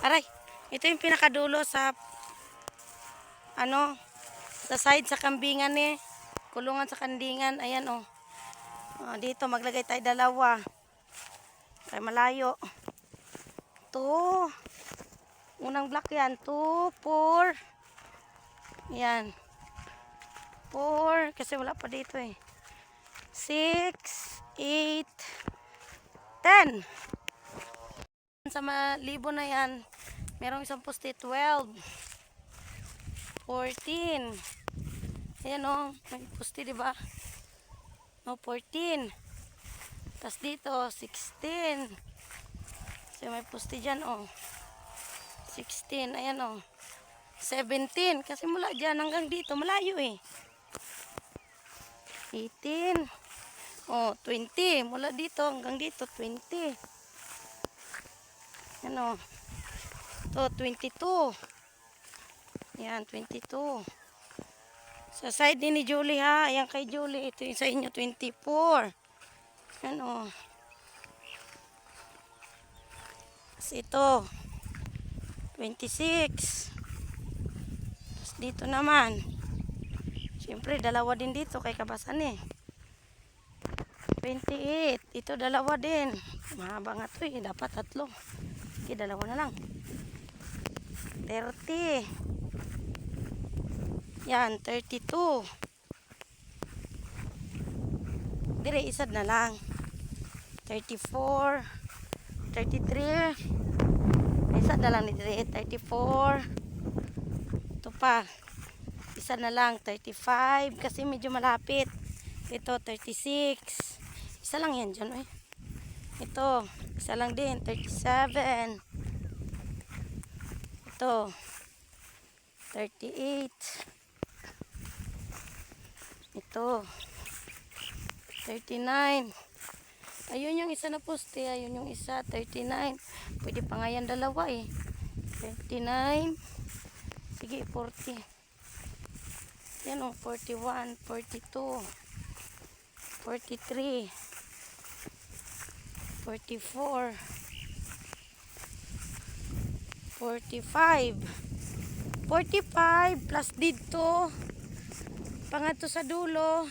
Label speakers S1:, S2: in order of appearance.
S1: Aray, ito yung pinakadulo sa ano, sa side sa kambingan ni kulungan sa kandingan. Ayan oh. Dito maglagay tayo dalawa. Kaya malayo. 2. Unang block yan. 2, 4. Yan. 4. Kasi wala pa dito eh. 6, 8, 10. Sa malibo na yan, merong isang poste 12. 14. Ayan o, may poste diba? 14. Tapos dito, 16. So may poste dyan o. 16, ayan o. 17, kasi mula dyan hanggang dito, malayo eh. 18. 20. Mula dito hanggang dito, 20. Ayan o. Ito, 22. Ayan, 22. Sa side ni Julie ha. Ayan kay Julie. Ito yung sa inyo, 24. Ayan o. Tapos ito, 26. Tapos dito naman. Siyempre, dalawa din dito kay kabasan eh. 28. Ito dalawa din. Mahaba nga ito eh. Dapat 3. Okay, dalawa na lang. 30. Yan, 32. Dire, isa na lang. 34. 33. Isa na lang ni dire. 34. Ito pa. Isa na lang. 35. Kasi medyo malapit. Ito, 36. Isa lang yan dyan eh. Ito, isa lang din. 37. Ito, 38. Ito, 39. Ayun yung isa na poste. Ayun yung isa, 39. Pwede pa nga yan dalawa eh. 39. Sige, 40. Yan o, 41, 42, 43, 44, 45. 45 plus dito. Pangadto sa dulo.